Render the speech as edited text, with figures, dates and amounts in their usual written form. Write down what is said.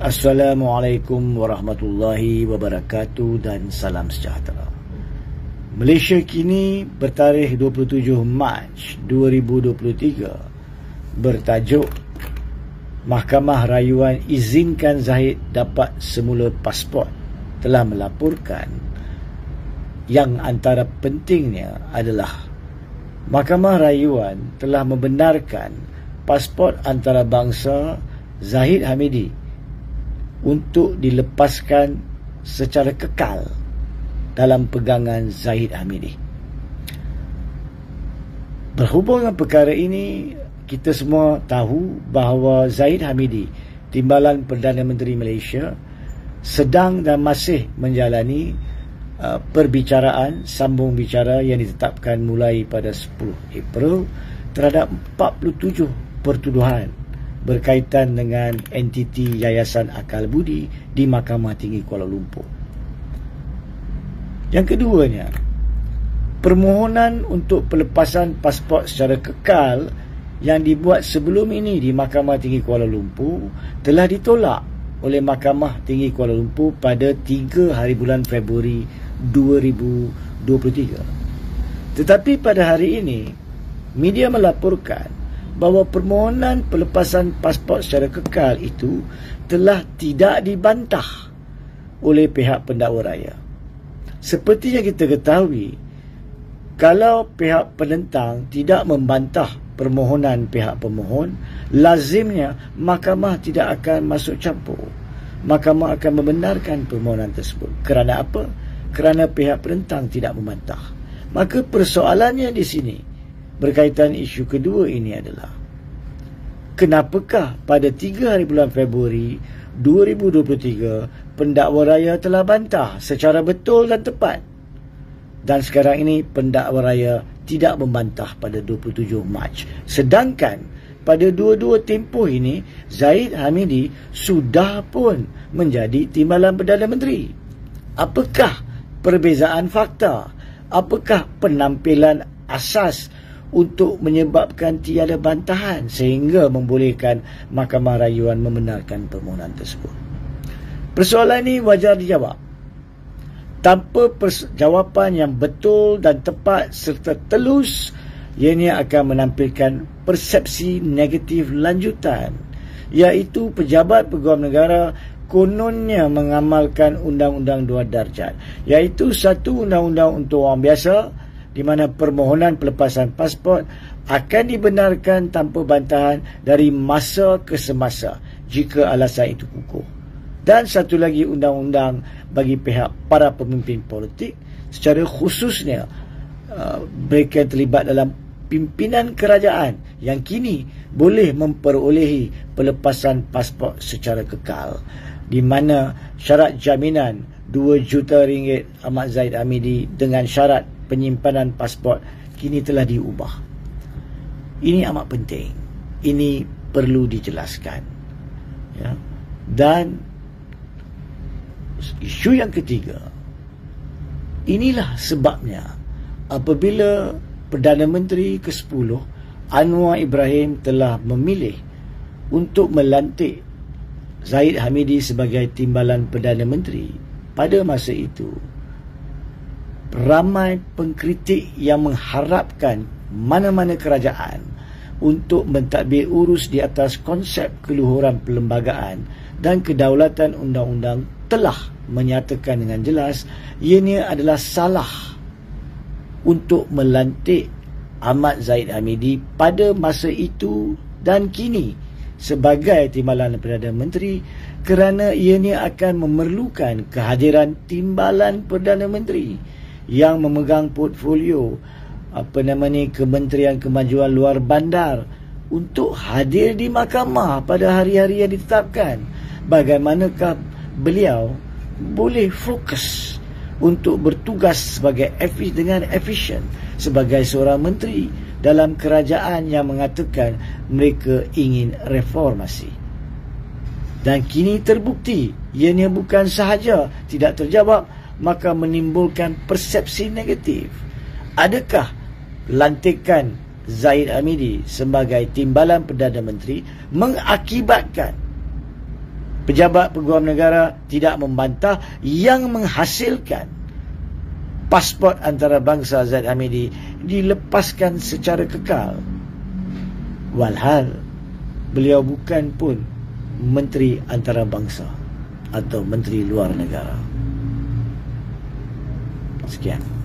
Assalamualaikum warahmatullahi wabarakatuh dan salam sejahtera. Malaysia kini bertarikh 27 Mac 2023 bertajuk Mahkamah Rayuan izinkan Zahid dapat semula pasport telah melaporkan yang antara pentingnya adalah Mahkamah Rayuan telah membenarkan pasport antarabangsa Zahid Hamidi untuk dilepaskan secara kekal dalam pegangan Zahid Hamidi. Berhubung dengan perkara ini, kita semua tahu bahawa Zahid Hamidi, Timbalan Perdana Menteri Malaysia, sedang dan masih menjalani perbicaraan sambung bicara yang ditetapkan mulai pada 10 April terhadap 47 pertuduhan berkaitan dengan entiti Yayasan Akal Budi di Mahkamah Tinggi Kuala Lumpur. Yang keduanya, permohonan untuk pelepasan pasport secara kekal yang dibuat sebelum ini di Mahkamah Tinggi Kuala Lumpur telah ditolak oleh Mahkamah Tinggi Kuala Lumpur pada 3 hari bulan Februari 2023. Tetapi pada hari ini, media melaporkan bahawa permohonan pelepasan pasport secara kekal itu telah tidak dibantah oleh pihak pendakwa raya. Seperti yang kita ketahui, kalau pihak penentang tidak membantah permohonan pihak pemohon, lazimnya mahkamah tidak akan masuk campur. Mahkamah akan membenarkan permohonan tersebut. Kerana apa? Kerana pihak penentang tidak membantah. Maka persoalannya di sini berkaitan isu kedua ini adalah, kenapakah pada 3 hari bulan Februari 2023 pendakwa raya telah bantah secara betul dan tepat, dan sekarang ini pendakwa raya tidak membantah pada 27 Mac, sedangkan pada dua-dua tempoh ini Zahid Hamidi sudah pun menjadi Timbalan Perdana Menteri. Apakah perbezaan fakta? Apakah penampilan asas untuk menyebabkan tiada bantahan sehingga membolehkan Mahkamah Rayuan membenarkan permohonan tersebut? Persoalan ini wajar dijawab. Tanpa jawapan yang betul dan tepat serta telus, ianya akan menampilkan persepsi negatif lanjutan, iaitu pejabat peguam negara kononnya mengamalkan Undang-Undang 2 Darjat, iaitu satu undang-undang untuk orang biasa, di mana permohonan pelepasan pasport akan dibenarkan tanpa bantahan dari masa ke semasa jika alasan itu kukuh. Dan satu lagi undang-undang bagi pihak para pemimpin politik, secara khususnya mereka yang terlibat dalam pimpinan kerajaan yang kini boleh memperolehi pelepasan pasport secara kekal, di mana syarat jaminan RM2 juta Ahmad Zahid Hamidi dengan syarat penyimpanan pasport kini telah diubah. Ini amat penting. Ini perlu dijelaskan. Ya. Dan isu yang ketiga, inilah sebabnya apabila Perdana Menteri ke-10 Anwar Ibrahim telah memilih untuk melantik Zahid Hamidi sebagai Timbalan Perdana Menteri, pada masa itu ramai pengkritik yang mengharapkan mana-mana kerajaan untuk mentadbir urus di atas konsep keluhuran perlembagaan dan kedaulatan undang-undang telah menyatakan dengan jelas ianya adalah salah untuk melantik Ahmad Zahid Hamidi pada masa itu dan kini sebagai Timbalan Perdana Menteri, kerana ianya akan memerlukan kehadiran Timbalan Perdana Menteri yang memegang portfolio Kementerian Kemajuan Luar Bandar untuk hadir di mahkamah pada hari-hari yang ditetapkan. Bagaimanakah beliau boleh fokus untuk bertugas dengan efisien sebagai seorang menteri dalam kerajaan yang mengatakan mereka ingin reformasi? Dan kini terbukti ianya bukan sahaja tidak terjawab, maka menimbulkan persepsi negatif. Adakah lantikan Zahid Hamidi sebagai Timbalan Perdana Menteri mengakibatkan Pejabat Peguam Negara tidak membantah yang menghasilkan pasport antarabangsa Zaid Hamidi dilepaskan secara kekal. Walhal beliau bukan pun Menteri Antarabangsa atau Menteri Luar Negara. Sekian.